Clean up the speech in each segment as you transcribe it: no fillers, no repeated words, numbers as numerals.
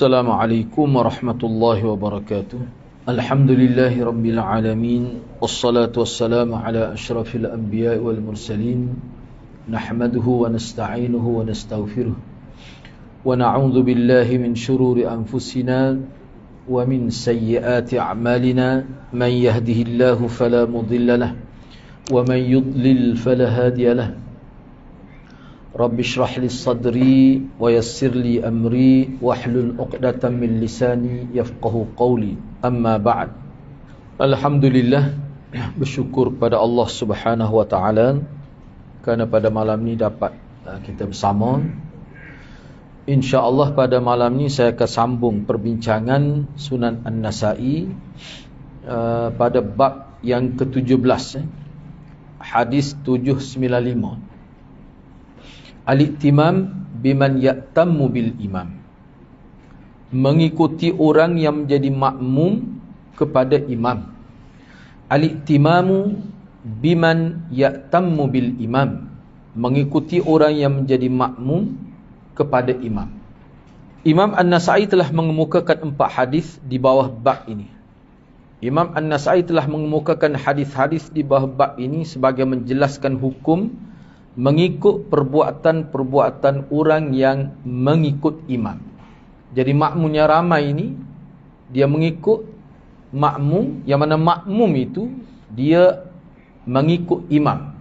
Assalamualaikum warahmatullahi wabarakatuh. Alhamdulillahi rabbil alamin. Wassalatu wassalamu ala asyrafil anbiya'i wal mursalin. Nahmaduhu wa nasta'inuhu wa nastaghfiruh. Wa na'udzu billahi min shururi anfusina wa min sayyiati a'malina. Man yahdihillahu fala mudilla lahu wa man yudlil fala hadiya lahu. Rabbi shrah li sadri wa yassir li amri wahlul 'uqdatam min lisani yafqahu qawli. Amma ba'd. Alhamdulillah, bersyukur pada Allah Subhanahu wa taala kerana pada malam ni dapat kita bersama. Insya-Allah pada malam ni saya akan sambung perbincangan Sunan An-Nasa'i pada bab yang ke-17, hadis 795. Al-i'timam biman ya'tammu bil imam. Mengikuti orang yang menjadi makmum kepada imam. Al-i'timamu biman ya'tammu bil imam. Mengikuti orang yang menjadi makmum kepada imam. Imam An-Nasa'i telah mengemukakan 4 hadis di bawah bab ini. Imam An-Nasa'i telah mengemukakan hadis-hadis di bawah bab ini sebagai menjelaskan hukum mengikut perbuatan-perbuatan orang yang mengikut imam. Jadi makmumnya ramai ini, dia mengikut makmum, yang mana makmum itu dia mengikut imam.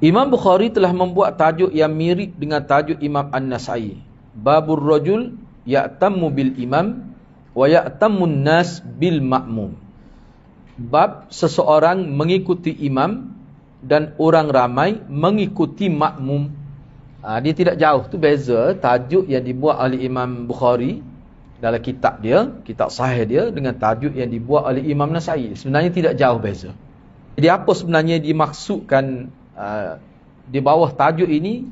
Imam Bukhari telah membuat tajuk yang mirip dengan tajuk Imam An-Nasa'i. Babur rajul ya'tammu bil imam wa ya'tammun nas bil makmum. Bab seseorang mengikuti imam dan orang ramai mengikuti makmum. Dia tidak jauh, tu beza tajuk yang dibuat oleh Imam Bukhari dalam kitab dia, kitab sahih dia, dengan tajuk yang dibuat oleh Imam Nasa'i. Sebenarnya tidak jauh beza. Jadi apa sebenarnya dimaksudkan di bawah tajuk ini?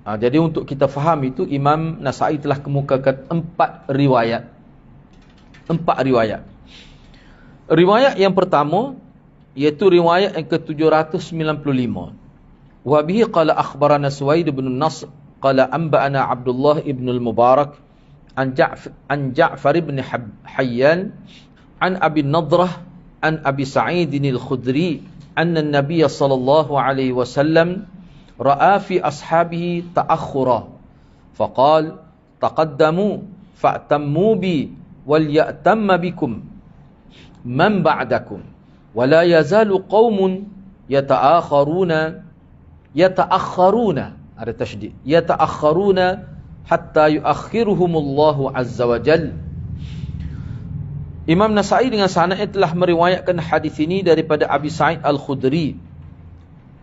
Jadi untuk kita faham itu, Imam Nasa'i telah kemukakan 4 riwayat. 4 riwayat. Riwayat yang pertama iaitu riwayat yang ke-795. Wa bihi qala akhbarana Suwaid bin Nasr qala anba'ana Abdullah ibn al-Mubarak an Ja'far ibn Hayyan an Abi Nadrah an Abi Sa'id al-Khudri anna an-nabiy sallallahu alaihi wasallam ra'a fi ashabihi ta'akhkhura faqala taqaddamu fa'tammu bi wal ya'tamma bikum man ba'dakum. ولا يزال قوم يتأخرون ada tasydid, يتأخرون حتى يؤخرهم الله عز وجل. Imam Nasa'i dengan sanadnya telah meriwayatkan hadis ini daripada Abi Sa'id Al-Khudri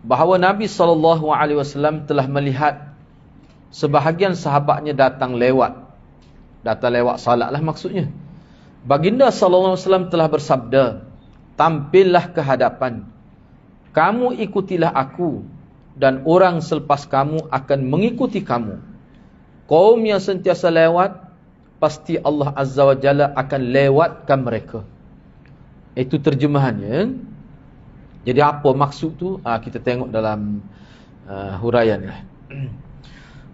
bahawa Nabi SAW telah melihat sebahagian sahabatnya datang lewat salat lah maksudnya. Baginda SAW telah bersabda, tampillah ke hadapan, kamu ikutilah aku, dan orang selepas kamu akan mengikuti kamu. Kaum yang sentiasa lewat, pasti Allah Azza wa Jalla akan lewatkan mereka. Itu terjemahannya. Jadi apa maksud tu? Kita tengok dalam huraian.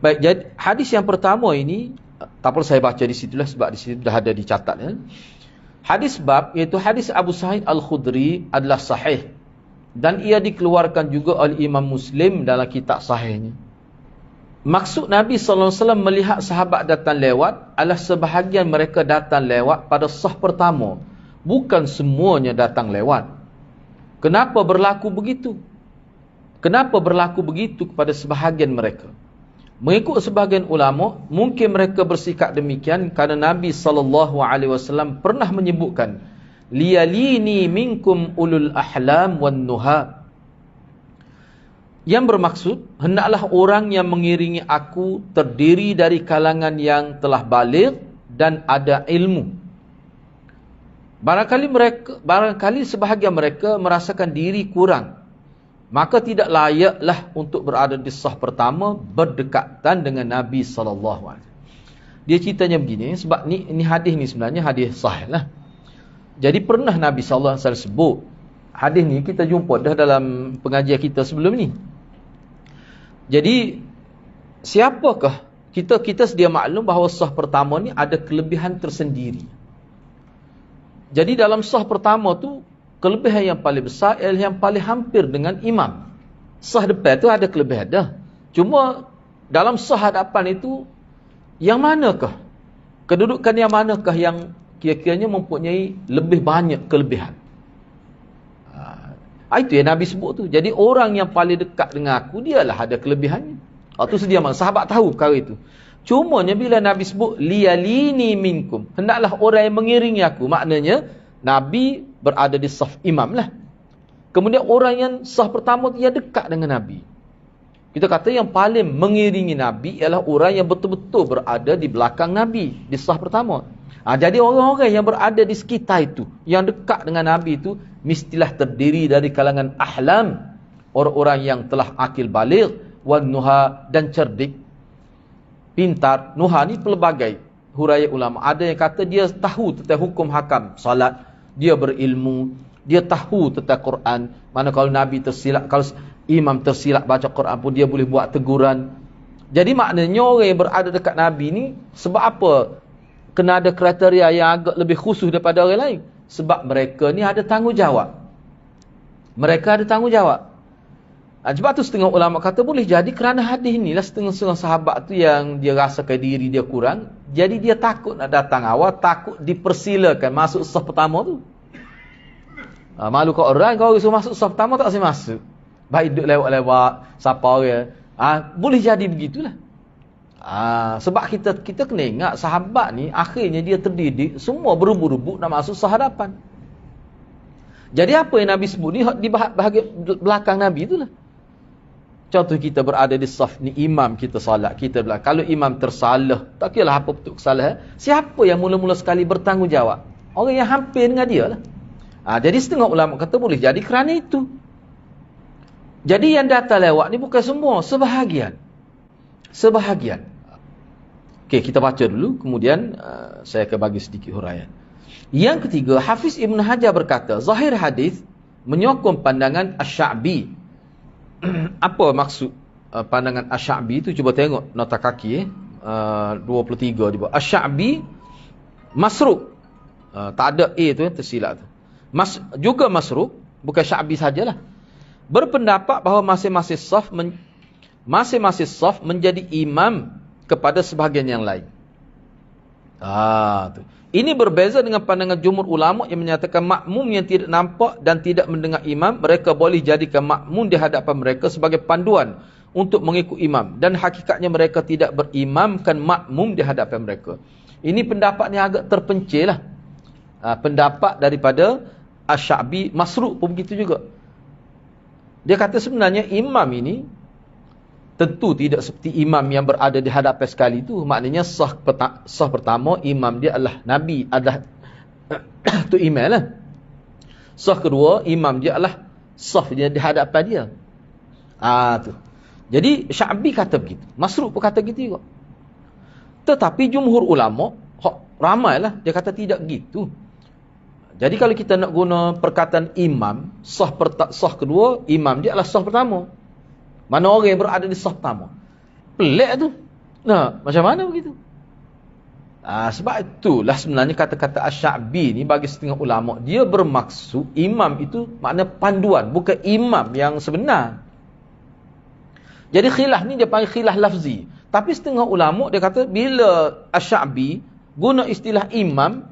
Baik, jadi hadis yang pertama ini, tak perlu saya baca di situlah sebab di situ dah ada dicatat ya. Hadis bab iaitu hadis Abu Sa'id Al-Khudri adalah sahih dan ia dikeluarkan juga oleh Imam Muslim dalam kitab sahihnya. Maksud Nabi SAW melihat sahabat datang lewat adalah sebahagian mereka datang lewat pada sah pertama, bukan semuanya datang lewat. Kenapa berlaku begitu? Kenapa berlaku begitu kepada sebahagian mereka? Mengikut sebahagian ulama, mungkin mereka bersikap demikian kerana Nabi SAW pernah menyebutkan, liyalini minkum ulul ahlam wan nuha. Yang bermaksud, hendaklah orang yang mengiringi aku terdiri dari kalangan yang telah baligh dan ada ilmu. Barangkali sebahagian mereka merasakan diri kurang, maka tidak layaklah untuk berada di saf pertama berdekatan dengan Nabi SAW. Dia ceritanya begini, sebab ni hadis ni sebenarnya hadis sahih lah. Jadi pernah Nabi SAW sebut, hadis ni kita jumpa dah dalam pengajian kita sebelum ni. Jadi siapakah kita sedia maklum bahawa sah pertama ni ada kelebihan tersendiri. Jadi dalam sah pertama tu, kelebihan yang paling besar ialah yang paling hampir dengan imam. Sah depan tu ada kelebihan dah. Cuma dalam sah hadapan itu, yang manakah? Kedudukan yang manakah yang kira-kiranya mempunyai lebih banyak kelebihan? Itu yang Nabi sebut tu. Jadi orang yang paling dekat dengan aku, dialah ada kelebihannya. Itu sedia maklum. Sahabat tahu perkara itu. Cumanya bila Nabi sebut liyalini minkum, hendaklah orang yang mengiringi aku, maknanya Nabi berada di saf imam lah. Kemudian orang yang saf pertama dia dekat dengan Nabi. Kita kata yang paling mengiringi Nabi ialah orang yang betul-betul berada di belakang Nabi di saf pertama. Jadi orang-orang yang berada di sekitar itu, yang dekat dengan Nabi itu, mestilah terdiri dari kalangan ahlam, orang-orang yang telah akil baligh, wan nuha, dan cerdik, pintar. Nuha ni pelbagai huraian ulama. Ada yang kata dia tahu tentang hukum hakam salat, dia berilmu, dia tahu tentang Quran. Mana kalau Nabi tersilap, kalau imam tersilap baca Quran pun dia boleh buat teguran. Jadi maknanya orang yang berada dekat Nabi ni, sebab apa kena ada kriteria yang agak lebih khusus daripada orang lain? Sebab mereka ni ada tanggungjawab. Mereka ada tanggungjawab. Sebab tu setengah ulama kata boleh jadi kerana hadis ni lah setengah-setengah sahabat tu yang dia rasakan diri dia kurang, jadi dia takut nak datang awal, takut dipersilakan masuk saf pertama tu. Malu kat orang, kau suruh masuk saf pertama tak boleh masuk. Baik duduk lewat-lewat, siapa orang. Boleh jadi begitulah. Sebab kita kena ingat sahabat ni akhirnya dia terdidik, semua berebut-rebut nak masuk saf hadapan. Jadi apa yang Nabi sebut ni di bahagian belakang Nabi itulah. Contoh kita berada di saf ni, imam kita salat, kita belakang. Kalau imam tersalah, tak kira lah apa betul kesalahan, siapa yang mula-mula sekali bertanggungjawab? Orang yang hampir dengan dia lah. Jadi setengah ulama kata boleh jadi kerana itu. Jadi yang datang lewat ni bukan semua, sebahagian. Sebahagian. Okey, kita baca dulu, kemudian saya akan bagi sedikit huraian. Yang ketiga, Hafiz Ibn Hajar berkata, zahir hadis menyokong pandangan Asy-Sya'bi. Apa maksud pandangan Asy-Sya'bi itu? Cuba tengok nota kaki 23 dia. Asy-Sya'bi masruk. Tak ada A tu yang tersilap tu. Juga masruk, bukan Sya'bi sajalah. Berpendapat bahawa masing-masing saf menjadi imam kepada sebahagian yang lain. Tu. Ini berbeza dengan pandangan jumhur ulama yang menyatakan makmum yang tidak nampak dan tidak mendengar imam, mereka boleh jadikan makmum di hadapan mereka sebagai panduan untuk mengikut imam, dan hakikatnya mereka tidak berimamkan makmum di hadapan mereka. Ini pendapat yang agak terpencil lah. Pendapat daripada Asy-Sya'bi, Masruq pun begitu juga. Dia kata sebenarnya imam ini tentu tidak seperti imam yang berada di hadapan sekali itu. Maknanya sah pertama imam dia adalah Nabi, adalah tu imam lah. Sah kedua imam dia adalah sah dia di hadapan dia. Tu. Jadi Sya'bi kata begitu, Masruq pun kata gitu juga. Tetapi jumhur ulama ramailah dia kata tidak gitu. Jadi kalau kita nak guna perkataan imam, sah kedua imam dia adalah sah pertama. Mana orang yang berada di saf pertama? Pelik tu. Macam mana begitu? Sebab itulah sebenarnya kata-kata Asy-Sya'bi ni bagi setengah ulama, dia bermaksud imam itu makna panduan, bukan imam yang sebenar. Jadi khilaf ni dia panggil khilaf lafzi. Tapi setengah ulama dia kata bila Asy-Sya'bi guna istilah imam,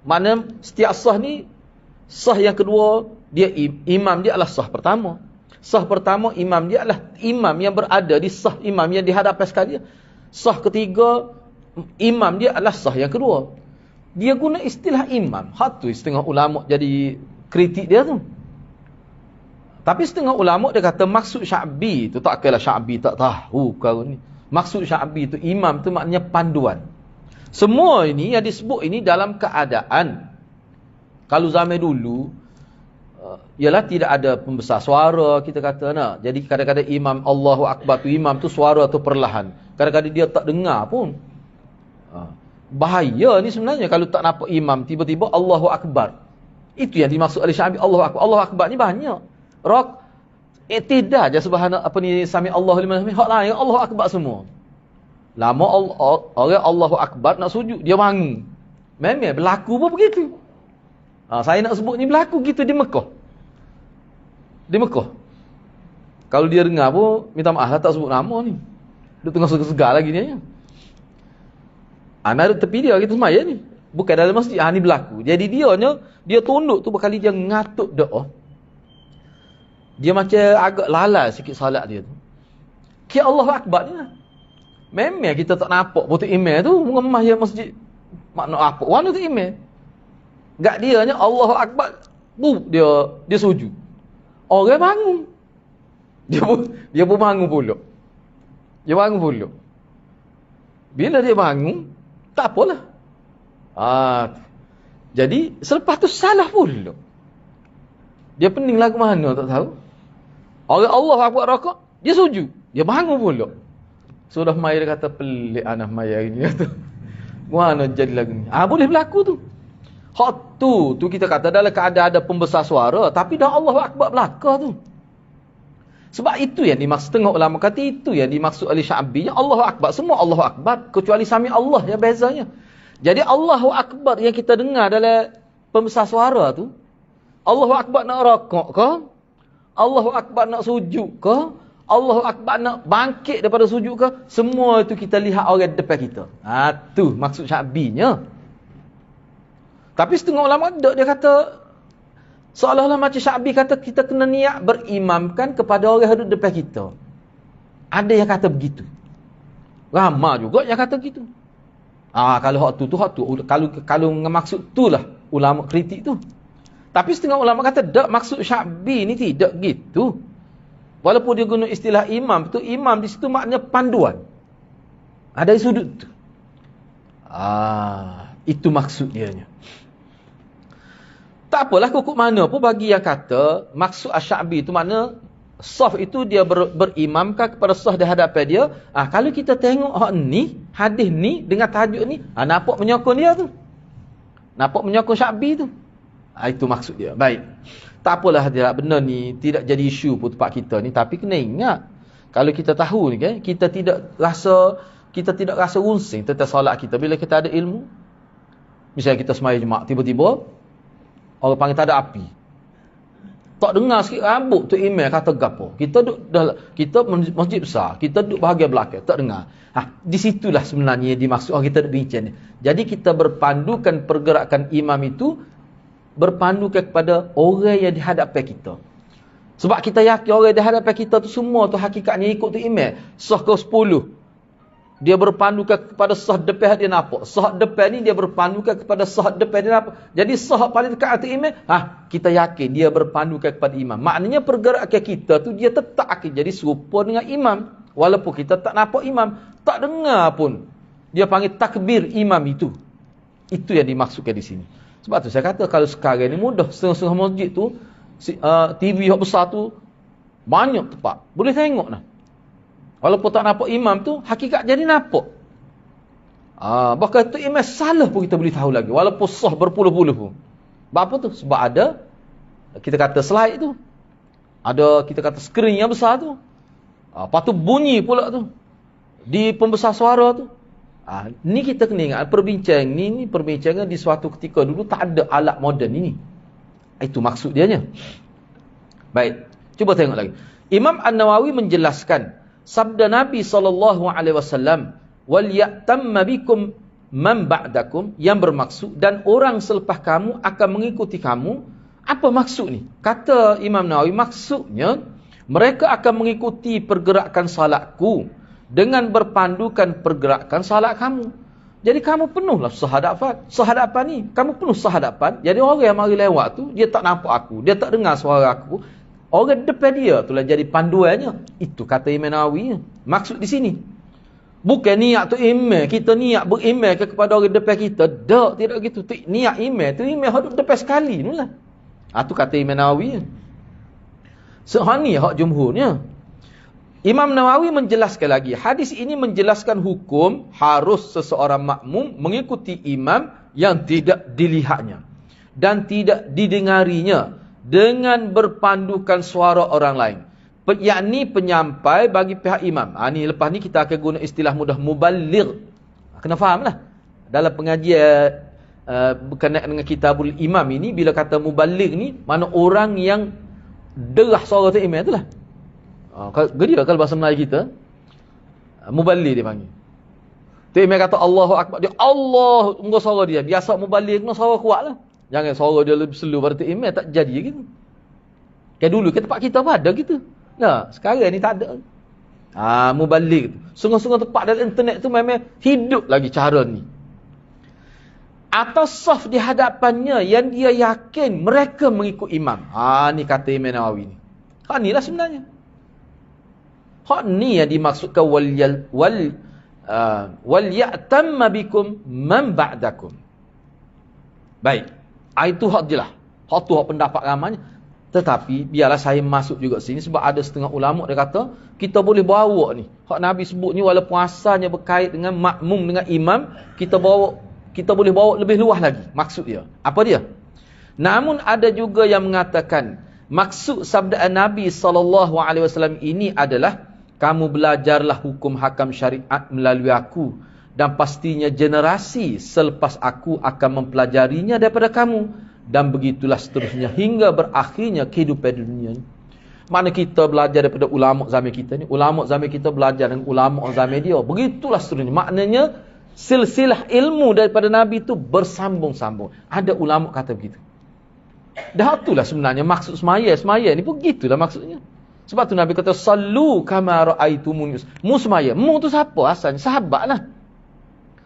makna setiap sah ni, sah yang kedua dia imam dia adalah sah pertama. Sah pertama imam dia adalah imam yang berada di sah imam yang di hadapan sekali. Sah ketiga imam dia adalah sah yang kedua. Dia guna istilah imam. Hak tu setengah ulama jadi kritik dia tu. Tapi setengah ulama dia kata maksud Sya'bi tu, tak kira Sya'bi tak tahu kau ni. Maksud Sya'bi tu imam tu maknanya panduan. Semua ini yang disebut ini dalam keadaan kalau zaman dulu ialah tidak ada pembesar suara, kita kata nak. Jadi kadang-kadang imam Allahu Akbar tu, imam tu suara tu perlahan. Kadang-kadang dia tak dengar pun. Bahaya ni sebenarnya kalau tak nampak imam tiba-tiba Allahu Akbar. Itu yang dimaksud oleh Sya'bi, Allahu Akbar. Allahu Akbar ni banyak. Tidak je subhanallah apa ni sami Allahu liman hamid. Hak lain Allahu Akbar semua. Lama orang Allahu Akbar nak sujud, dia bangun. Memang berlaku pun begitu. Saya nak sebut ni berlaku gitu di Mekah. Di Mekah. Kalau dia dengar pun, minta maaf lah tak sebut nama ni. Dia tengah segar lagi ni. Ada tepi dia, kita semaya ni. Bukan dalam masjid, ni berlaku. Jadi dia tunduk tu berkali dia ngatuk doa. Dia macam agak lalai sikit salat dia tu. Kira Allahu Akbar ni lah. Memang kita tak nampak putus email tu mengemah ya masjid. Makna apa? Warna tu email. Gak dia nya Allahu Akbar. Dia sujud. Orang bangun. Dia pun bangun pula. Dia bangun pula. Bila dia bangun, tak apalah. Jadi selepas tu salah pula. Dia pening lagu mana tak tahu. Orang Allahu Akbar rakaat, dia sujud. Dia bangun pula. Sudah Maya dia kata pelik anak Maya ini kata. Mana jadi lagu ni? Boleh berlaku tu. Hak tu kita kata dalam keadaan ada pembesar suara, tapi dah Allahu Akbar belaka tu. Sebab itu yang dimaksud, tengok ulama kata itu yang dimaksud oleh Sya'bi. Allahu Akbar, semua Allahu Akbar kecuali Sami Allah yang bezanya. Jadi Allahu Akbar yang kita dengar dalam pembesar suara tu, Allahu Akbar nak rakaat ke? Allahu Akbar nak sujud ke? Allahu Akbar nak bangkit daripada sujud ke? Semua itu kita lihat orang depan kita. Tu maksud Sya'binya. Tapi setengah ulama dia kata seolah-olah macam Sya'bi kata kita kena niat berimamkan kepada orang yang duduk depan kita. Ada yang kata begitu. Ramai juga yang kata begitu. Kalau hak tu. Kalau maksud tu lah ulama kritik tu. Tapi setengah ulama kata tak, maksud Sya'bi ni tidak gitu. Walaupun dia guna istilah imam, tu imam di situ maknanya panduan. Ada sudut tu. Itu maksud dianya. Tak apalah kukuk mana pun bagi yang kata maksud Asy-Sya'bi itu makna saf itu dia berimamkan kepada saf di hadapan dia. Kalau kita tengok hak ni, hadis ni dengan tajuk ni, nampak menyokong dia tu. Nampak menyokong Sya'bi tu. Itu maksud dia. Baik. Tak apalah dia benar ni tidak jadi isu pun tempat kita ni, tapi kena ingat kalau kita tahu ni kan, kita tidak rasa runsing tentang solat kita bila kita ada ilmu. Misalnya kita sembahyang Jumaat, tiba-tiba orang panggil tak ada api. Tak dengar sikit rambut tu email kata gapo. Kita masjid besar, kita duduk bahagian belakang, tak dengar. Di situlah sebenarnya dimaksud kita duduk bincang ni. Jadi kita berpandukan pergerakan imam itu berpandukan kepada orang yang di hadapan kita. Sebab kita yakin orang di hadapan kita tu semua tu hakikatnya ikut tu email. Sah ke 10. Dia berpandukan kepada sah depan dia nampak. Sah depan ni dia berpandukan kepada sah depan dia nampak. Jadi sah paling dekat atas imam, kita yakin dia berpandukan kepada imam. Maknanya pergerakan kita tu dia tetap akan jadi serupa dengan imam. Walaupun kita tak nampak imam, tak dengar pun. Dia panggil takbir imam itu. Itu yang dimaksudkan di sini. Sebab tu saya kata kalau sekarang ni mudah, setengah-setengah masjid tu TV yang besar tu banyak tempat. Boleh tengok lah. Walaupun tak nampak imam tu, hakikat jadi nampak. Bahkan tu imam salah pun kita boleh tahu lagi. Walaupun sah berpuluh-puluh pun. Apa tu? Sebab ada, kita kata slide tu. Ada, kita kata skrin yang besar tu. Lepas tu bunyi pula tu. Di pembesar suara tu. Ni kita kena ingat, perbincangan di suatu ketika dulu tak ada alat moden ini. Itu maksud dianya. Baik, cuba tengok lagi. Imam An-Nawawi menjelaskan sabda Nabi SAW, wal ya'tamma bikum man ba'dakum, yang bermaksud dan orang selepas kamu akan mengikuti kamu. Apa maksud ni? Kata Imam Nawawi, maksudnya mereka akan mengikuti pergerakan salatku dengan berpandukan pergerakan salat kamu. Jadi kamu penuhlah sehadapan ni. Kamu penuh sehadapan. Jadi orang yang mari lewat tu, dia tak nampak aku, dia tak dengar suara aku. Orang depan dia itulah jadi panduannya. Itu kata Imam Nawawi. Maksud di sini. Bukan niat tu email, kita niat berimail kepada orang depan kita. Tak, tidak gitu. Niat email tu email hadap depan sekali itulah. Itu kata Imam Nawawi. Sehani hak jumhurnya. Imam Nawawi menjelaskan lagi, hadis ini menjelaskan hukum harus seseorang makmum mengikuti imam yang tidak dilihatnya dan tidak didengarinya dengan berpandukan suara orang lain. yakni penyampai bagi pihak imam. Ni lepas ni kita akan guna istilah mudah, muballigh. Kena fahamlah. Dalam pengajian berkenaan dengan kitabul imam ini, bila kata muballigh ni, mana orang yang derah suara tu imam itulah. Gedia kalau bahasa Melayu kita, muballigh dia panggil. Tu imam kata Allahu Akbar, dia Allah, enggak suara dia. Biasa muballigh kena suara kuatlah. Jangan suara dia lebih slow pada tu imam, tak jadi gitu. Kayak dulu ke tempat kita apa ada gitu. Nah, sekarang ni tak ada. Muballigh tu. Sungguh-sungguh tempat dalam internet tu memang hidup lagi cara ni. Atau saf di hadapannya yang dia yakin mereka mengikut imam. Ni kata Imam Nawawi ni. Hak ni lah sebenarnya. Hak ni yang dimaksudkan wal ya'tamma bikum man ba'dakum. Baik. Itu hak je lah. Hak tu hak pendapat ramanya. Tetapi biarlah saya masuk juga sini sebab ada setengah ulama dia kata kita boleh bawa ni. Hak Nabi sebut ni walaupun asalnya berkait dengan makmum dengan imam, kita boleh bawa lebih luas lagi. Maksud dia. Apa dia? Namun ada juga yang mengatakan maksud sabda Nabi SAW ini adalah kamu belajarlah hukum hakam syariat melalui aku dan pastinya generasi selepas aku akan mempelajarinya daripada kamu. Dan begitulah seterusnya hingga berakhirnya kehidupan dunia ni. Mana kita belajar daripada ulama zaman kita ni, ulama zaman kita belajar dengan ulama zaman dia. Begitulah seterusnya. Maknanya silsilah ilmu daripada Nabi itu bersambung-sambung. Ada ulama kata begitu. Dah itulah sebenarnya maksud semaya. Semaya ni pun gitulah maksudnya. Sebab tu Nabi kata sallu kama ra'aitumuni. Mu semaya. Mu tu siapa asalnya? Sahabatlah.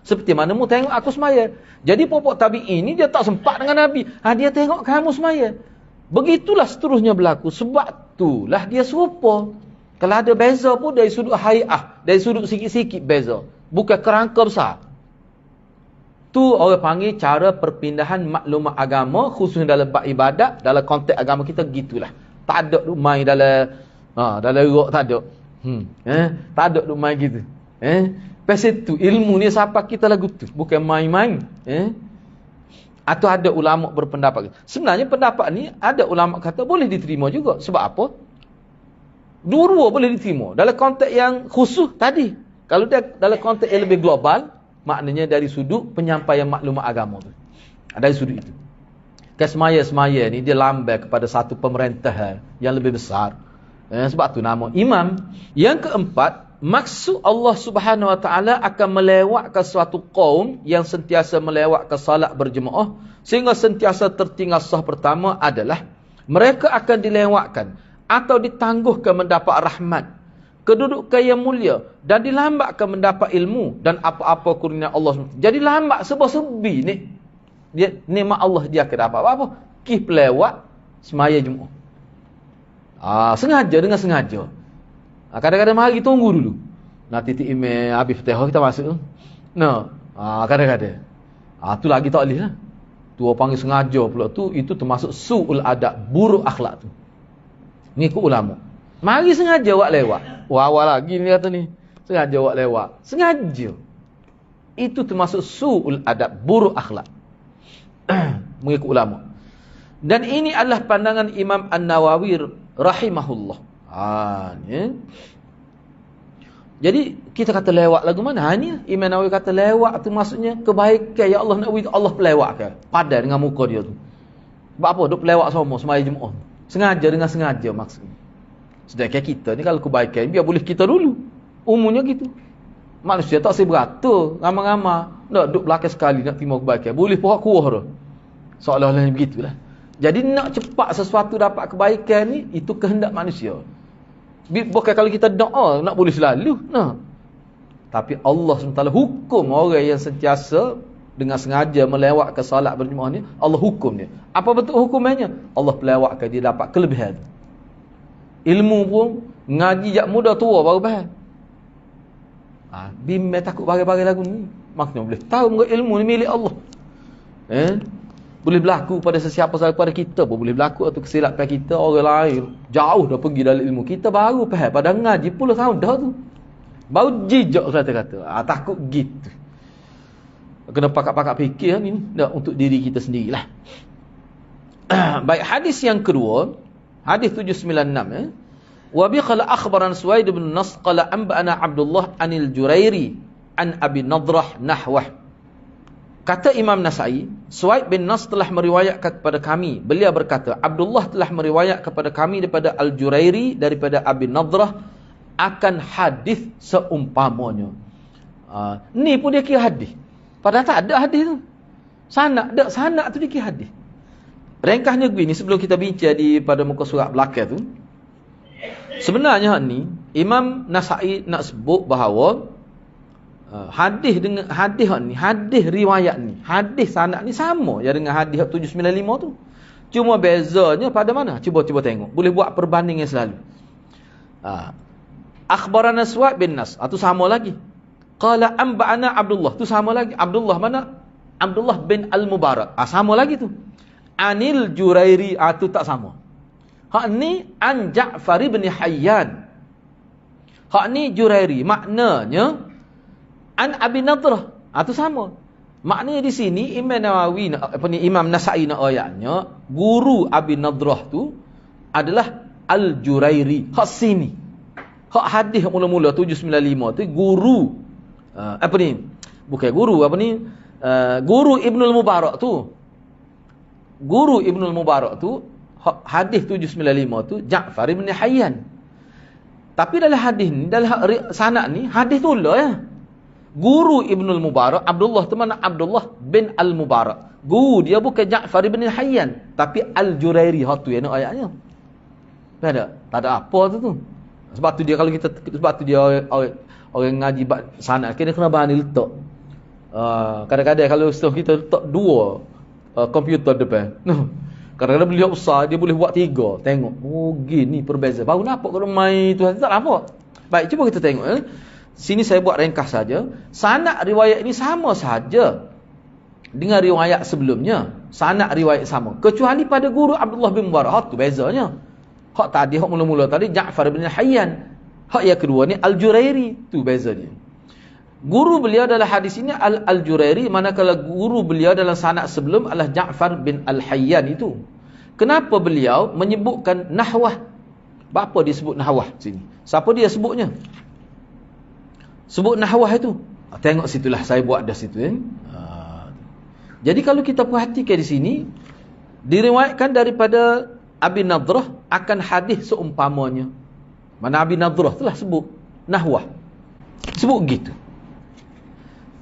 Seperti mana mu tengok aku semaya. Jadi pokok tabi'in ni dia tak sempat dengan Nabi. Dia tengok kamu semaya. Begitulah seterusnya berlaku. Sebab itulah dia serupa. Kalau ada beza pun dari sudut hay'ah, dari sudut sikit-sikit beza. Bukan kerangka besar. Tu orang panggil cara perpindahan maklumat agama, khususnya dalam bab ibadat, dalam konteks agama kita gitulah. Tak ada duk main dalam rock tak ada. Tak ada duk main gitu. Pasal tu ilmu ni siapa kita lagu tu, bukan main-main. Atau ada ulama berpendapat. Sebenarnya pendapat ni ada ulama kata boleh diterima juga. Sebab apa? Dua-dua boleh diterima. Dalam konteks yang khusus tadi. Kalau dia dalam konteks yang lebih global, maknanya dari sudut penyampaian maklumat agama tu. Dari sudut itu. Kesemaya-semaya ni dia lambai kepada satu pemerintahan yang lebih besar. Sebab tu nama imam. Yang keempat, maksud Allah Subhanahu Wa Taala akan melewatkan suatu kaum yang sentiasa melewatkan salat berjemaah sehingga sentiasa tertinggal sah pertama adalah mereka akan dilewatkan atau ditangguhkan mendapat rahmat, kedudukan yang mulia dan dilambatkan mendapat ilmu dan apa-apa kurnia Allah. Jadi lambat sebab-sebi ni dia nikmat Allah dia akan dapat apa-apa. Kih pelewat semaya Jumaat. Sengaja dengan sengaja. Kadang-kadang mari tunggu dulu. Nanti titik email habis Fatihah kita masuk. Kadang-kadang. Tu lagi tak boleh lah. Tu orang panggil sengaja pula tu, itu termasuk su'ul adab, buruk akhlak tu. Ni ikut ulama. Mari sengaja buat lewat. Awal lagi ni kata ni. Sengaja buat lewat. Sengaja. Itu termasuk su'ul adab, buruk akhlak. Mengikut ulama. Dan ini adalah pandangan Imam An-Nawawi rahimahullah. Ni. Jadi kita kata lewat lagu mana? Ni Imam Nawawi kata lewat tu maksudnya kebaikan ya Allah nak Allah pelewatkan. Padan dengan muka dia tu. Sebab apa? Duk pelewat semaya Jumaat. Sengaja dengan sengaja maksudnya. Sedangkan kita ni kalau kebaikan biar boleh kita dulu. Umumnya gitu. Manusia tak seberatur ramai-ramai. Nak duk belakang sekali nak terima kebaikan. Boleh pohak kuah tu. Seolah-olah begitulah. Jadi nak cepat sesuatu dapat kebaikan ni, itu kehendak manusia. Bukan kalau kita doa, nak boleh selalu. Tapi Allah SWT hukum orang yang sentiasa dengan sengaja melewatkan salat berjemaah ni, Allah hukum dia. Apa bentuk hukumannya? Allah pelewatkan dia dapat kelebihan. Ilmu pun, ngaji jak muda tua baru faham. Bimbang takut bagi-bagi lagu ni. Maknanya boleh tahu ilmu ni milik Allah. Boleh berlaku pada sesiapa sahaja pada kita pun boleh berlaku atau kesilapan kita orang lain jauh dah pergi dalam ilmu kita baru faham pada ngaji puluh tahun dah tu baru jijak kata-kata takut gitu kena pakak-pakak fikir ni dah untuk diri kita sendirilah. Baik, hadis yang kedua, hadis 796 Wa bi qala akhbarana Suwaid bin Nas qala anba'ana Abdullah anil Jurairi an Abi Nadrah nahwah. Kata Imam Nasa'i, Suwaid bin Nas telah meriwayatkan kepada kami. Beliau berkata, Abdullah telah meriwayat kepada kami daripada Al-Jurairi, daripada Abi Nadrah, akan hadis seumpamanya. Ni pun dia kira hadis. Padahal tak ada hadis tu. Sanad tu dia kira hadis. Ringkasnya begini, sebelum kita bincang pada muka surat belakang tu. Sebenarnya ni, Imam Nasa'i nak sebut bahawa hadis dengan hadis riwayat ni, hadis sanad ni sama ya dengan hadis 795 tu. Cuma bezanya pada mana? Cuba tengok. Boleh buat perbandingan selalu. Akhbarana Suwaid bin Nas, tu sama lagi. Qala anba'ana Abdullah, tu sama lagi. Abdullah mana? Abdullah bin Al-Mubarak. Sama lagi tu. Anil Jurairi, tu tak sama. Hak ni an Ja'far bin Hayyan. Hak ni Jurairi, maknanya an Abi Nadrah. Tu sama. Maknanya di sini Imam Nasa'i nak ayatnya, guru Abi Nadrah tu adalah Al-Jurairi. Hak sini. Hak hadis mula-mula 795 tu guru bukan guru guru Ibnul Mubarak tu. Guru Ibnul Mubarak tu hadis 795 tu Ja'far bin Hayyan. Tapi dalam hadis ni, dalam sanad ni, hadis tu lah ya. Guru Ibnul Mubarak, Abdullah tu mana? Abdullah bin Al-Mubarak. Guru dia bukan Ja'far bin Hayyan, tapi Al-Jurairi. Hak tu yang nak ayatnya. Tak ada apa tu. Sebab tu dia orang ngaji sanad kena bani letak. Kadang-kadang kalau ustaz kita letak 2 komputer depan. Kadang-kadang beliau besar, dia boleh buat 3. Tengok. Oh, gini perbezaan. Baru nampak kalau main tu tak nampak. Baik, cuba kita tengok. Sini saya buat ringkas saja. Sanad riwayat ini sama saja dengan riwayat sebelumnya. Sanad riwayat sama. Kecuali pada guru Abdullah bin Mubarak. Hak tu bezanya. Hak tadi, hak mula-mula tadi Ja'far bin Hayyan. Hak yang kedua ni Al-Jurairi. Tu beza dia. Guru beliau dalam hadis ini Al-Jurairi, manakala guru beliau dalam sanad sebelum adalah Ja'far bin Al-Hayyan itu. Kenapa beliau menyebutkan nahwah? Apa dia sebut nahwah sini? Siapa dia sebutnya? Sebut nahwah itu. Tengok situlah saya buat dah situ. Jadi kalau kita perhatikan di sini, diriwayatkan daripada Abi Nadrah akan hadis seumpamanya. Mana Abi Nadrah telah sebut nahwah. Sebut gitu.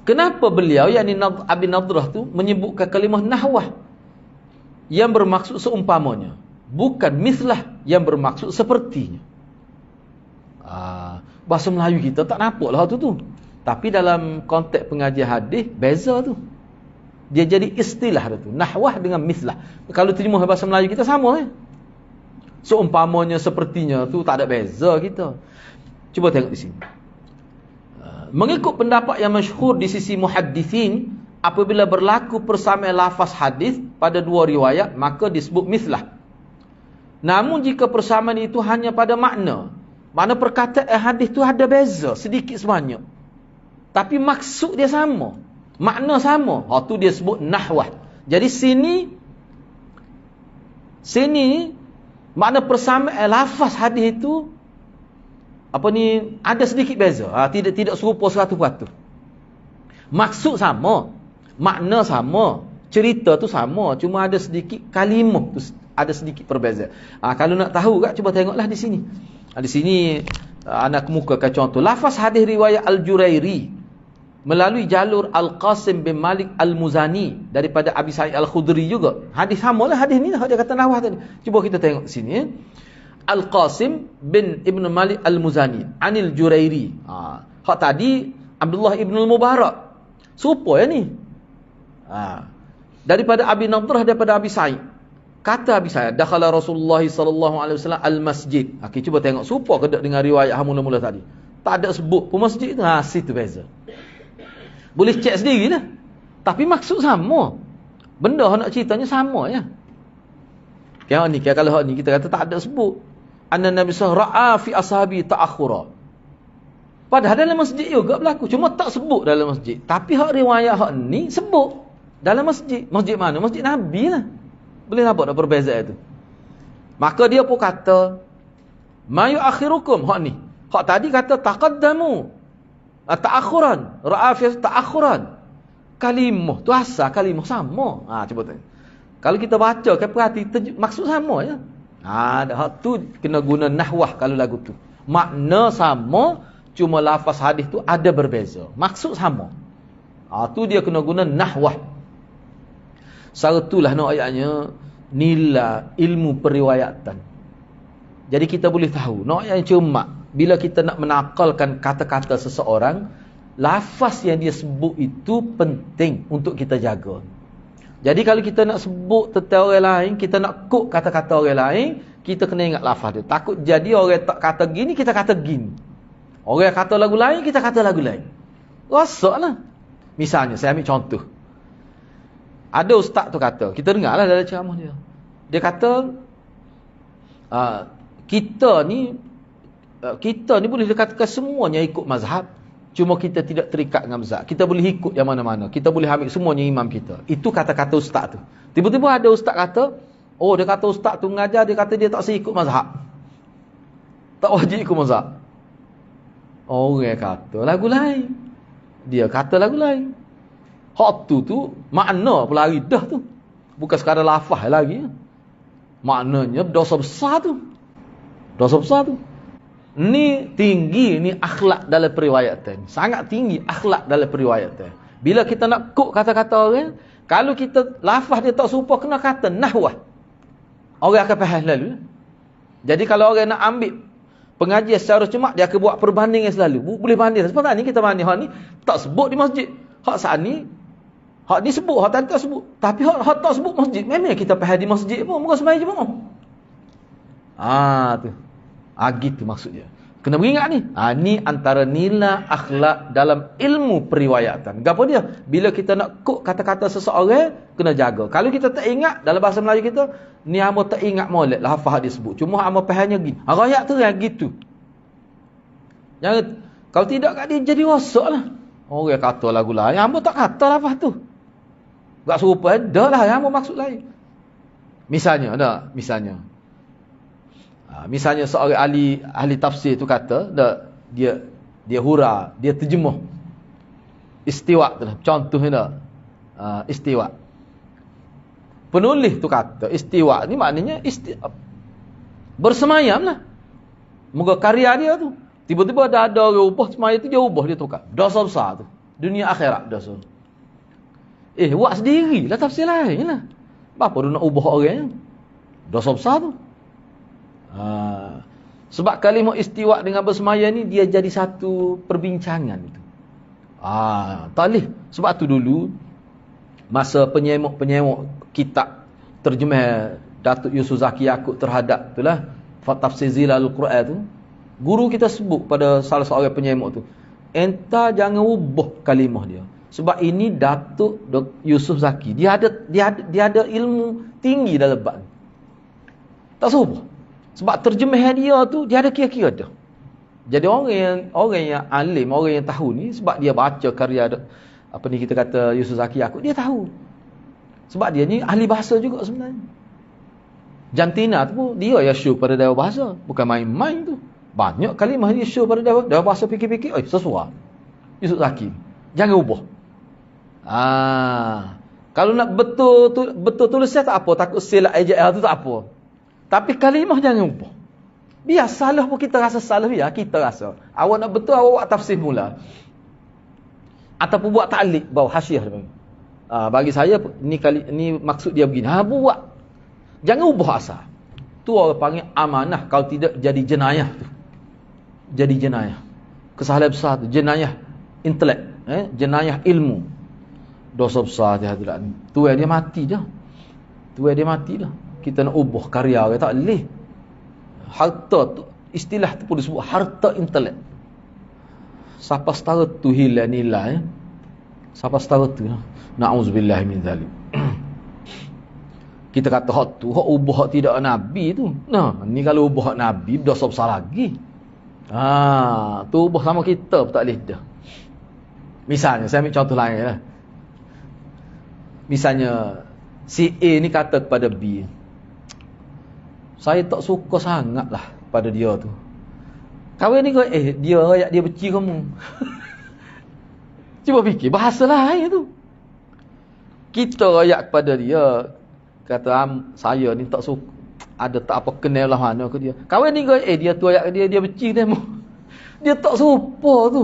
Kenapa beliau, yakni Abi Nadrah tu menyebutkan kalimah nahwah yang bermaksud seumpamanya, bukan mislah yang bermaksud sepertinya. Bahasa Melayu kita tak nampak lah tu. Tapi dalam konteks pengajian hadis beza tu. Dia jadi istilah tu. Nahwah dengan mislah. Kalau terjemah bahasa Melayu kita sama seumpamanya, sepertinya tu tak ada beza kita. Cuba tengok di sini. Mengikut pendapat yang masyhur di sisi muhaddithin, apabila berlaku persamaan lafaz hadis pada 2 riwayat, maka disebut mislah. Namun jika persamaan itu hanya pada makna perkataan hadis tu ada beza sedikit sebanyak, tapi maksud dia sama, makna sama, tu dia sebut nahwah. Jadi sini makna persamaan lafaz hadis itu ada sedikit beza. Tidak serupa 100%. Maksud sama, makna sama, cerita tu sama, cuma ada sedikit kalimah tu ada sedikit perbezaan. Kalau nak tahu cuba tengoklah di sini. Di sini anak kemukakan contoh lafaz hadis riwayat Al-Jurairi melalui jalur Al-Qasim bin Malik Al-Muzani daripada Abi Sa'id Al-Khudri juga. Hadis samalah hadis ni, dia kata nahwah tadi. Cuba kita tengok di sini. Al-Qasim bin Ibn Malik Al-Muzani Anil Jurairi. Hak tadi Abdullah Ibnul Mubarak. Serupa ni. Daripada Abi Nadrah, daripada Abi Sa'id. Kata Abi Sa'id, dakhala Rasulullah sallallahu alaihi wasallam al-masjid. Okey, cuba tengok serupa ke dengan riwayat mula-mula tadi. Tak ada sebut pun masjid tu. Situ beza. Boleh cek sendirilah. Tapi maksud sama. Benda nak ceritanya sama ya. Kalau hak ni kita kata tak ada sebut. Anna Nabi sallallahu ra'a fi ashabi ta'akhura. Padahal dalam masjid juga berlaku, cuma tak sebut dalam masjid. Tapi hak riwayat hak ni sebut dalam masjid. Masjid mana? Masjid Nabi lah. Boleh nampak tak perbezaan itu? Maka dia pun kata Ma yu'akhirukum. Hak ni. Hak tadi kata taqaddamu. Ta'akhuran. Ra'afiyah ta'akhuran. Kalimah tu asal kalimah sama. Cuba tengok. Kalau kita baca kan perhati maksud sama ya. Dah hak tu kena guna nahwah kalau lagu tu. Makna sama, cuma lafaz hadis tu ada berbeza. Maksud sama. Tu dia kena guna nahwah. Saratulah no ayatnya nilai ilmu periwayatan. Jadi kita boleh tahu, no ayatnya cuma bila kita nak menakalkan kata-kata seseorang, lafaz yang dia sebut itu penting untuk kita jaga. Jadi kalau kita nak sebut tentang orang lain, kita nak quote kata-kata orang lain, kita kena ingat lafaz dia. Takut jadi orang tak kata gini, kita kata gini. Orang kata lagu lain, kita kata lagu lain. Rosaklah. Misalnya, saya ambil contoh. Ada ustaz tu kata, kita dengarlah dalam ceramah dia. Dia kata, kita ni boleh dikatakan semuanya ikut mazhab. Cuma kita tidak terikat dengan mazhab. Kita boleh ikut yang mana-mana. Kita boleh ambil semuanya imam kita. Itu kata-kata ustaz tu. Tiba-tiba ada ustaz kata, dia kata ustaz tu mengajar, dia kata dia tak usah ikut mazhab. Tak wajib ikut mazhab. Orang kata lagu lain. Dia kata lagu lain. Hak tu makna pula lari dah tu. Bukan sekadar lafaz lagi. Maknanya dosa besar tu. Dosa besar tu. Ni tinggi ni akhlak dalam periwayatan. Sangat tinggi akhlak dalam periwayatan. Bila kita nak quote kata-kata orang, kalau kita lafaz dia tak serupa, kena kata nahwah. Orang akan faham lalu. Jadi kalau orang nak ambil pengajian secara cemak, dia akan buat perbandingan selalu. Boleh banding. Sebab ni kita banding hak ni tak sebut di masjid. Hak saat ni hak ni sebut, hak tadi tak sebut. Tapi hak tak sebut masjid. Memang kita faham di masjid pun, muka sembahyang jemaah. Tu. Gitu maksudnya. Kena beringat ni. Ni antara nilai akhlak dalam ilmu periwayatan. Gapo dia? Bila kita nak quote kata-kata seseorang, kena jaga. Kalau kita tak ingat, dalam bahasa Melayu kita, ni hamba tak ingat molek lah lafaz dia sebut. Cuma hamba fahamnya gini. Ayat tu yang gitu. Jangan, kalau tidak kat dia jadi rosak lah. Orang kata lagu lain, hamba tak kata lafaz tu. Tak serupa, dah lah hamba maksud lain. Misalnya, misalnya seorang ahli tafsir tu kata, dia hura, dia terjemah istiwa tu. Contohnya istiwa. Penulis tu kata istiwa ni maknanya bersemayam lah. Moga karya dia tu. Tiba-tiba ada orang ubah semayam tu, dia ubah, dia tukar. Dosa besar tu. Dunia akhirat dosa. Buat sendirilah tafsir lain lah. Apa dia nak ubah orang? Dosa besar tu. Sebab kalimah istiwa dengan bersemayam ni dia jadi satu perbincangan itu. Tak boleh. Sebab tu dulu masa penyemok kitab terjemah Datuk Yusuf Zaki Yaakob terhadap itulah tafsir Zilalul Quran tu, guru kita sebut pada salah seorang penyemok tu, entah jangan ubah kalimah dia. Sebab ini Datuk Yusuf Zaki, dia ada ilmu tinggi dalam bab. Tak ubah. Sebab terjemahan dia tu dia ada kira-kira dah. Jadi orang yang alim, orang yang tahu ni, sebab dia baca karya kita kata Yusuf Zaki Yaakob, dia tahu. Sebab dia ni ahli bahasa juga sebenarnya. Jantina tu pun dia yang show pada dewan bahasa, bukan main-main tu. Banyak kalimah dia show pada dewan bahasa, fikir-fikir, sesuai. Yusuf Zaki. Jangan ubah. Kalau nak betul tulisnya tak apa, takut silap ejaan tu tak apa. Tapi kalimah jangan ubah. Biar salah pun kita rasa salah, biar kita rasa. Awak nak betul, awak buat tafsir mula. Ataupun buat ta'liq bawah hasyiah. Bagi saya ni maksud dia begini. Buat. Jangan ubah asal. Tu orang panggil amanah, kalau tidak jadi jenayah tu. Jadi jenayah. Kesalahan besar tu, jenayah intelek, jenayah ilmu. Dosa besar dia hadirat. Tu dia mati dah. Kita nak ubah karya orang tak boleh. Harta tu, istilah tu pun disebut harta intelek. Siapa setara tu hilang nilai. Siapa setara tu, na'udzubillah min zalim. Kita kata hak tu, hak ubah hak tidak Nabi tu. Ni kalau ubah hak Nabi, dosa besar lagi. Tu ubah sama kita pun tak boleh dah. Misalnya, saya ambil contoh lain lah. Misalnya, si A ni kata kepada B, Saya tak suka sangat lah pada dia tu. Kahwin ni kau, dia rakyat dia benci kamu. Cuba fikir, bahasa lain tu. Kita rakyat kepada dia, kata saya ni tak suka, ada tak apa kenal lah mana ke dia. Kahwin ni kau, dia tu rakyat dia benci dia. Dia tak suka tu.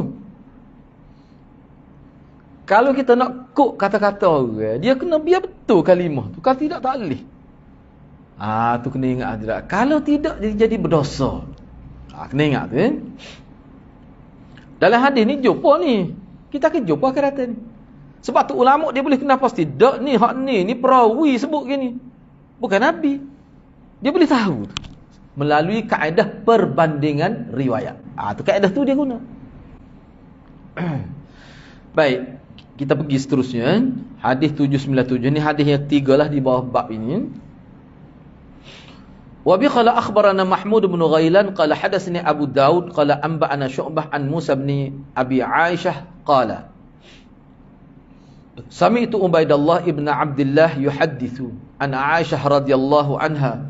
Kalau kita nak kok kata-kata orang, dia kena biar betul kalimah tu. Kalau tidak, tak boleh. Tu kena ingat tidak. Kalau tidak, jadi berdosa. Kena ingat tu. Dalam hadis ni, jumpa ni. Kita akan jumpa akhirat ni. Sebab tu ulama dia boleh kena pasti. Tak ni, hak ni perawi sebut gini. Bukan Nabi. Dia boleh tahu tu. Melalui kaedah perbandingan riwayat. Tu kaedah tu dia guna. Baik. Kita pergi seterusnya. Hadis 797. Ini hadis yang 3 lah di bawah bab ini. Wa bi qala akhbarana Mahmud bin Ghailan qala hadatsani Abu Daud qala anba'ana Syu'bah an Musa bin Abi Aisyah qala Sami'tu Ubaidullah ibn Abdullah yuhaddithu an Aisyah radhiyallahu anha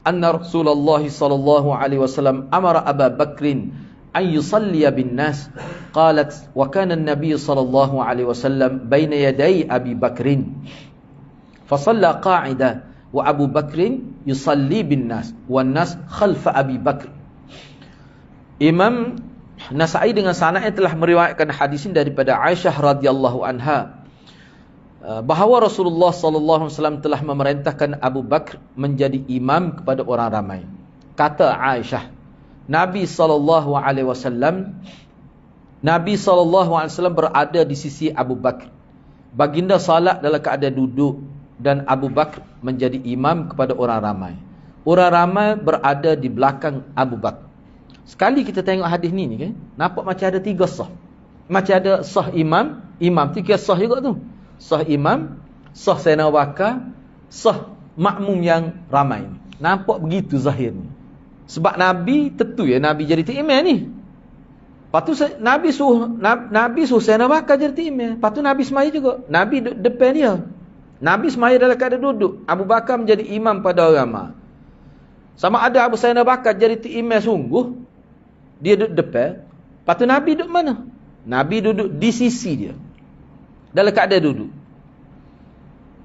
anna Rasulullah sallallahu alaihi wasallam amara Abu Bakrin an yusalliya bin nas qalat wa kana an-nabiy sallallahu alaihi wasallam baina yaday Abi Bakrin fa shalla qa'ida wa Abu Bakrin yusalli bin nas wan nas khalfa Abi Bakr. Imam Nasa'i dengan sanadnya telah meriwayatkan hadis ini daripada Aisyah radhiyallahu anha bahawa Rasulullah sallallahu alaihi wasallam telah memerintahkan Abu Bakr menjadi imam kepada orang ramai. Kata Aisyah, Nabi sallallahu alaihi wasallam berada di sisi Abu Bakr. Baginda salat dalam keadaan duduk dan Abu Bakr menjadi imam kepada orang ramai. Orang ramai berada di belakang Abu Bakr. Sekali kita tengok hadis ni kan, nampak macam ada 3 sah. Macam ada sah imam, 3 sah juga tu. Sah imam, sah Sayyidina Abu Bakar, sah makmum yang ramai. Nampak begitu zahir ni. Sebab Nabi tentu ya Nabi jadi imam ni. Lepas tu Nabi suruh Sayyidina Abu Bakar jadi imam. Lepas tu Nabi semaya juga. Nabi depan dia. Nabi semaya dalam keadaan duduk. Abu Bakar menjadi imam pada orang ramai. Sama ada Abu Sayyidina Bakar jadi imam sungguh, dia duduk depan. Lepas tu Nabi duduk mana? Nabi duduk di sisi dia. Dalam keadaan duduk.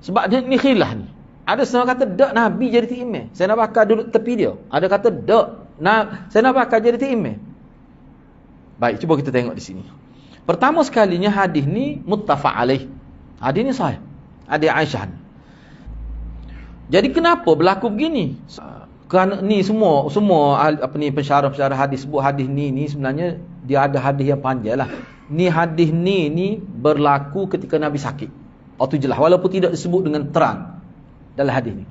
Sebab dia ni khilaf ni. Ada setengah kata tak Nabi jadi imam. Sayyidina Bakar duduk tepi dia. Ada kata tak Sayyidina Bakar jadi imam. Baik, cuba kita tengok di sini. Pertama sekalinya hadis ni muttafaq alaih. Hadis ni sahih. Hadis Aisyah. Jadi kenapa berlaku begini? Kerana ni semua pensyarah-pensyarah hadis sebut hadis ni sebenarnya dia ada hadis yang panjang lah. Ni hadis ni berlaku ketika Nabi sakit. Tu jelas walaupun tidak disebut dengan terang dalam hadis ni.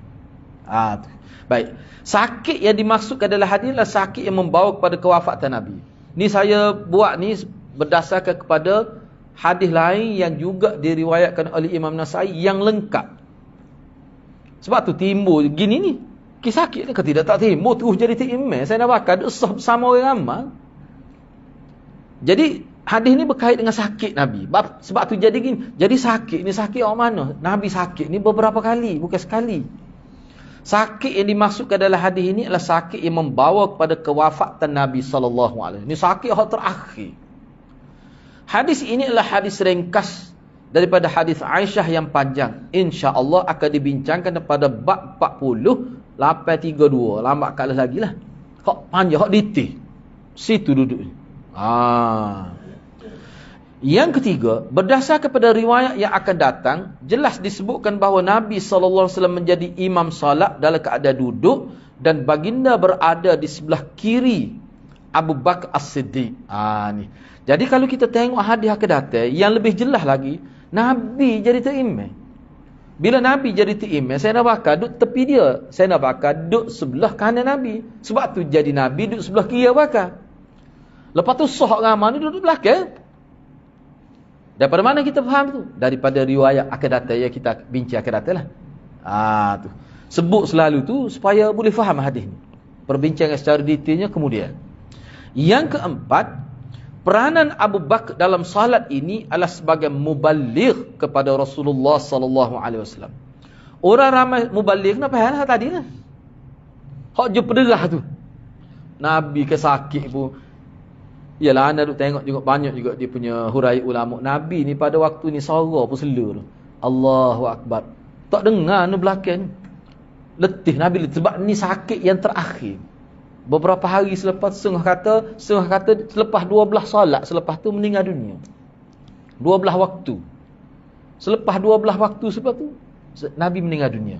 Tu. Baik. Sakit yang dimaksudkan dalam hadis adalah sakit yang membawa kepada kewafatan Nabi. Ni saya buat ni berdasarkan kepada hadis lain yang juga diriwayatkan oleh Imam Nasa'i yang lengkap. Sebab tu timbul gini ni. Kisah sakit ni kalau tidak tak timbul terus jadi imam. Saya nak bakar sah bersama orang ramai. Jadi hadis ni berkait dengan sakit Nabi. Sebab tu jadi gini. Jadi sakit ni sakit orang mana? Nabi sakit ni beberapa kali, bukan sekali. Sakit yang dimaksudkan dalam hadis ini adalah sakit yang membawa kepada kewafatan Nabi sallallahu alaihi wasallam. Ini sakit yang terakhir. Hadis ini adalah hadis ringkas daripada hadis Aisyah yang panjang. Insya-Allah akan dibincangkan pada bab 40 832. Lambat kalah lagi lah. Hak panjang, hak detail. Situ duduk. Yang ketiga, berdasar kepada riwayat yang akan datang, jelas disebutkan bahawa Nabi sallallahu alaihi wasallam menjadi imam salat dalam keadaan duduk dan baginda berada di sebelah kiri Abu Bakar As-Siddiq. Ni. Jadi kalau kita tengok hadis akan datang, yang lebih jelas lagi, Nabi jadi imam. Bila Nabi jadi imam, Sayyidina Bakar duduk tepi dia. Sayyidina Bakar duduk sebelah kanan Nabi. Sebab tu jadi Nabi duduk sebelah kiri Abu Bakar. Lepas tu sahabat ramai ni duduk belakang. Daripada mana kita faham tu? Daripada riwayat akan datang yang kita bincang akan datang lah. Tu. Sebut selalu tu supaya boleh faham hadis ni. Perbincangan secara detailnya kemudian. Yang keempat, peranan Abu Bakar dalam salat ini adalah sebagai muballigh kepada Rasulullah sallallahu alaihi wasallam. Orang ramai muballigh nak faham tadi lah. Hak je pederah tu. Nabi ke sakit pun. Yalah anda duk tengok juga banyak juga dia punya hurai ulama. Nabi ni pada waktu ni suara pun selur. Allahu Akbar. Tak dengar ni belakang. Letih Nabi sebab ni sakit yang terakhir. Beberapa hari selepas setengah kata selepas 12 solat selepas tu meninggal dunia. 12 waktu. Selepas 12 waktu selepas tu Nabi meninggal dunia.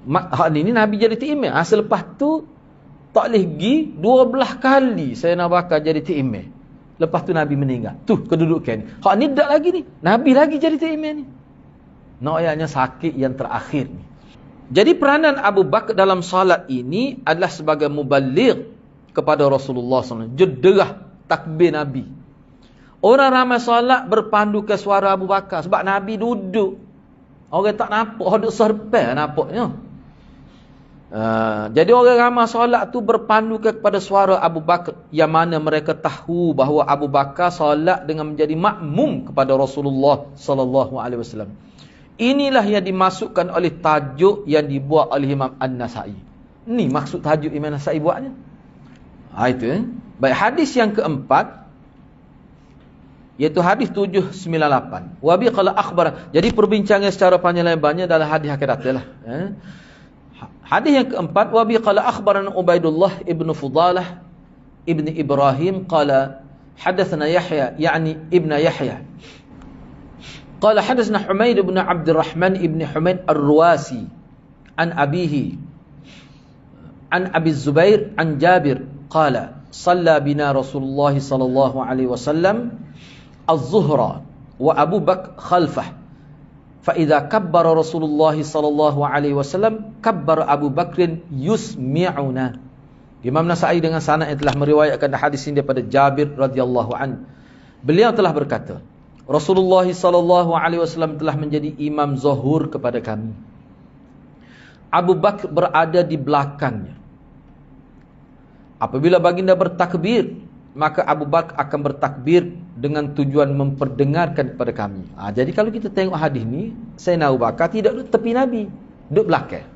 Hak ni Nabi jadi ti'imah. Selepas tu tak boleh pergi 12 kali saya nak bakar jadi ti'imah. Lepas tu Nabi meninggal. Tu kedudukan. Hak ni tak lagi ni. Nabi lagi jadi ti'imah ni. Nakyaknya sakit yang terakhir ni. Jadi peranan Abu Bakar dalam salat ini adalah sebagai muballigh kepada Rasulullah SAW. Jederah takbir Nabi. Orang ramai salat berpandu ke suara Abu Bakar. Sebab Nabi duduk. Orang tak nampak. Orang duduk serpai nampaknya. Jadi orang ramai salat tu berpandu kepada suara Abu Bakar. Yang mana mereka tahu bahawa Abu Bakar salat dengan menjadi makmum kepada Rasulullah SAW. Inilah yang dimasukkan oleh tajuk yang dibuat oleh Imam An-Nasai. Ni maksud tajuk Imam An-Nasai buatnya. Itu. Baik, hadis yang keempat iaitu hadis 798. Wa bi qala akhbar. Jadi perbincangan secara panjang lebarnya dalam hadis akan datanglah. Hadis yang keempat, wa bi qala akhbarana Ubaidullah ibnu Fudalah ibnu Ibrahim qala hadatsana Yahya yani ibnu Yahya. Qala hadatsana Humaid ibn Abdurrahman ibn Humaid Ar-Ruwasi an abihi an Abi Zubair an Jabir qala shalla bina Rasulullah sallallahu alaihi wasallam az-zuhra wa Abu Bakr khalfah fa idza kabbara Rasulullah sallallahu alaihi wasallam kabbara Abu Bakr yusmi'una. Imam Nasai dengan sanad yang telah meriwayatkan hadis ini daripada Jabir radhiyallahu an. Beliau telah berkata, Rasulullah sallallahu alaihi wasallam telah menjadi imam zuhur kepada kami. Abu Bakar berada di belakangnya. Apabila baginda bertakbir, maka Abu Bakar akan bertakbir dengan tujuan memperdengarkan kepada kami. Jadi kalau kita tengok hadis ni, Sayyidina Abu Bakar tidak duduk tepi Nabi, duduk belakang.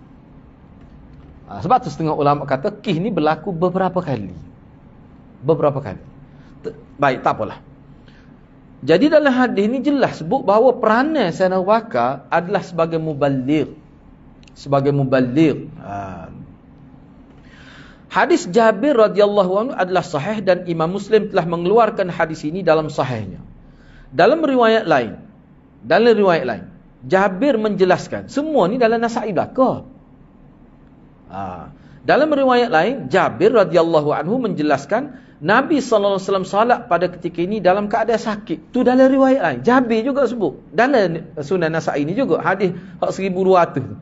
Sebab tu setengah ulama kata kisah ni berlaku beberapa kali. Baik, tak apalah. Jadi dalam hadis ni jelas sebut bahawa peranan Sayyidina Abu Bakar adalah sebagai muballigh. Hadis Jabir radhiyallahu anhu adalah sahih dan Imam Muslim telah mengeluarkan hadis ini dalam sahihnya. Dalam riwayat lain, Jabir menjelaskan, semua ni dalam Nasai belaka. Dalam riwayat lain, Jabir radhiyallahu anhu menjelaskan Nabi SAW salat pada ketika ini dalam keadaan sakit. Tu dalam riwayat lain. Jabir juga sebut. Dalam Sunan Nasai ini juga. Hadis 1200 tu.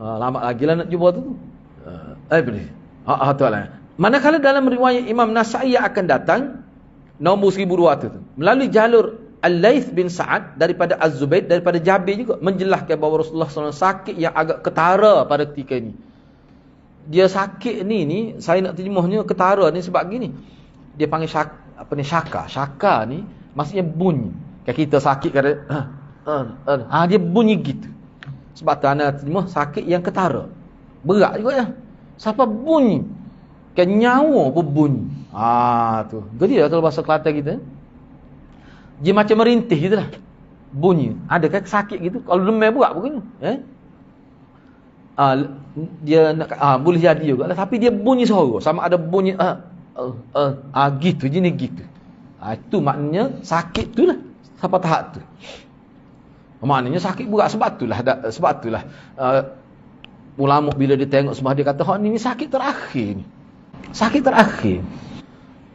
Lama lagi lah nak jumpa tu. Manakala dalam riwayat Imam Nasai yang akan datang, nombor 1200 tu. Melalui jalur Al-Layth bin Sa'ad daripada Az-Zubaid, daripada Jabir juga. Menjelaskan bahawa Rasulullah SAW sakit yang agak ketara pada ketika ini. Dia sakit ni saya nak terjemahnya ketara ni sebab gini. Dia panggil syaka. Syaka ni maksudnya bunyi. Kalau kita sakit kata dia bunyi gitu. Sebab tu ana terjemah sakit yang ketara. Berat juga ya. Siapa bunyi? Kan nyawa pun bunyi. Tu. Jadi kalau bahasa Kelantan kita dia macam merintih gitulah. Bunyi. Adakah sakit gitu? Kalau demam berat begini, dia nak boleh jadi juga lah, tapi dia bunyi suara sama ada bunyi gitu jenis gitu. Itu maknanya sakit tu lah sampai tahap tu. Maknanya sakit berat sebab itulah ulama bila dia tengok sebab dia kata ni sakit terakhir ni. Sakit terakhir.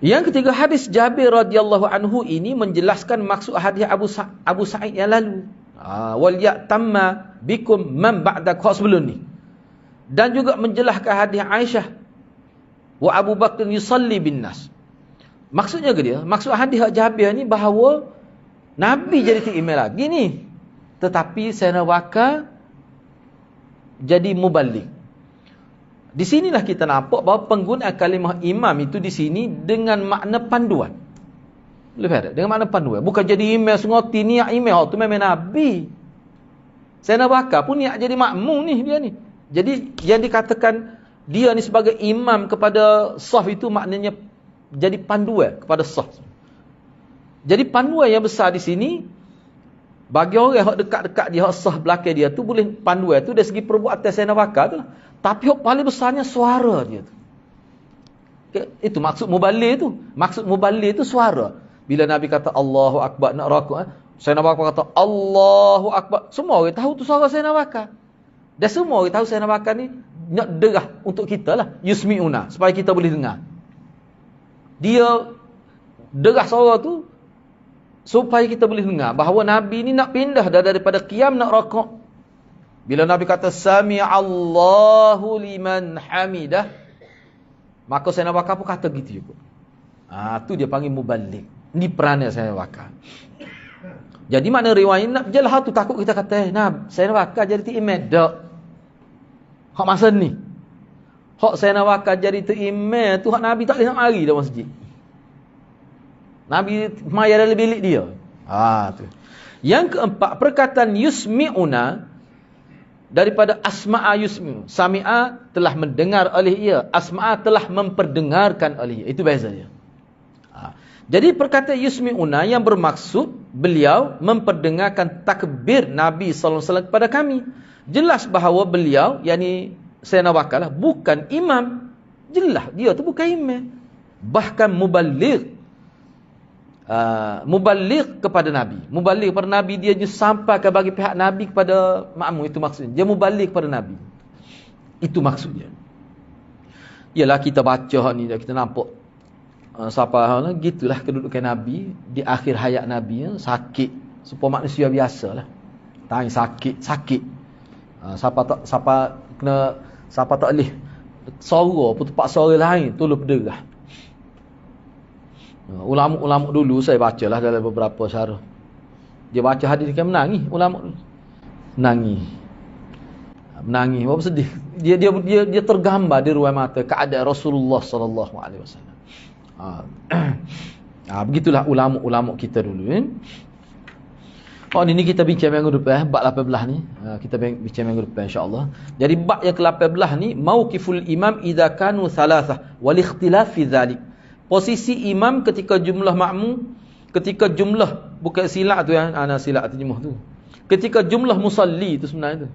Yang ketiga, hadis Jabir radhiyallahu anhu ini menjelaskan maksud hadis Abu Sa'id yang lalu. Wal ya'tamma bikum man ba'dakum sebelum ni. Dan juga menjelaskan hadis Aisyah wa Abu Bakr yusalli bin nas. Maksudnya ke dia? Maksud hadis Jabir ni bahawa Nabi jadi imam lagi ni. Tetapi Sayyidina Abu Bakar jadi muballigh. Di sinilah kita nampak bahawa penggunaan kalimah imam itu di sini dengan makna panduan. Boleh dengan makna panduan. Bukan jadi imam sengoti niat imam tu memang Nabi. Sayyidina Abu Bakar pun niat jadi makmum ni dia ni. Jadi yang dikatakan dia ni sebagai imam kepada saf itu maknanya jadi panduan kepada saf. Jadi panduan yang besar di sini bagi orang yang dekat-dekat dia, hak sah belakang dia tu boleh panduan tu dari segi perbuatan Sayyidina Bakar tu lah. Tapi hak paling besarnya suara dia tu. Itu maksud muballigh tu. Maksud muballigh tu suara. Bila Nabi kata Allahu Akbar nak rakaat, Sayyidina Bakar kata Allahu Akbar. Semua orang tahu tu suara Sayyidina Bakar. Dan semua orang tahu Sayyidina Bakar ni nak derah untuk kita lah. Yusmi'una. Supaya kita boleh dengar. Dia derah suara tu supaya kita boleh dengar bahawa Nabi ni nak pindah daripada qiyam nak rakaat. Bila Nabi kata Sami'allahu liman hamidah, maka Sayyidina Bakar pun kata gitu juga. Tu dia panggil muballigh. Ni peranan Sayyidina Bakar. Jadi mana riwayat nak jelah tu takut kita kata Sayyidina Bakar jadi imam dak. Hak masa ni. Hak Sayyidina Bakar jadi imam tu hak Nabi tak boleh nak mari dalam masjid. Nabi maya dalam bilik dia. Tu. Yang keempat, perkataan yusmi'una daripada asma'a yusmi'u. Sami'a telah mendengar oleh ia, asma'a telah memperdengarkan oleh ia. Itu beza dia. Jadi perkataan yusmi'una yang bermaksud beliau memperdengarkan takbir Nabi sallallahu alaihi wasallam kepada kami. Jelas bahawa beliau, yakni Sayyidina Bakar lah, bukan imam. Jelas dia tu bukan imam. Bahkan muballigh. Muballigh kepada Nabi. Muballigh kepada Nabi, dia sampaikan bagi pihak Nabi kepada makmum. Itu maksudnya. Dia muballigh kepada Nabi. Itu maksudnya. Yalah kita baca ni, kita nampak siapa gitulah kedudukan Nabi di akhir hayat Nabi, sakit supaya manusia biasalah. Tang sakit. Siapa tak boleh suara pun tempat suara lain tolong berderah. Ulama-ulama dulu saya bacalah dalam beberapa syarah. Dia baca hadis kan menangis ulama dulu. Menangis apa sedih. Dia tergambar di ruang mata keadaan Rasulullah sallallahu alaihi wasallam. Begitulah ulama-ulama kita dulu ini kita bincang minggu depan bab 18 ni. Kita bincang minggu depan insya-Allah. Jadi bab yang ke-18 ni mauqiful imam idza kanu thalathah wal ikhtilaf fi dhalik. Posisi imam ketika jumlah makmum, ketika jumlah bukan silap tu ana silap terjemah tu. Ketika jumlah musalli tu sebenarnya tu.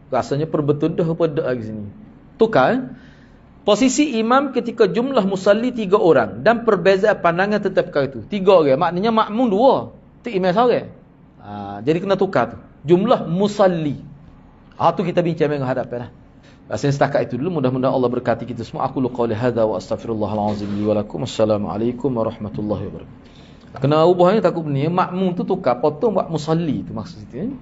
Rasanya perbetulan apa dak lagi sini. Tukar posisi imam ketika jumlah musalli 3 orang dan perbezaan pandangan tetap perkara itu. 3 orang, maknanya makmum 2, tu imam seorang. Jadi kena tukar tu. Jumlah musalli. Tu kita bincang minggu hadapan lah. Rasanya setakat itu dulu. Mudah-mudahan Allah berkati kita semua. Aku qouli hadza wa astaghfirullahalazim li wa lakum. Assalamualaikum warahmatullahi wabarakatuh. Kena ubahnya takut ni makmum tu tukar, potong buat musalli tu maksud itu.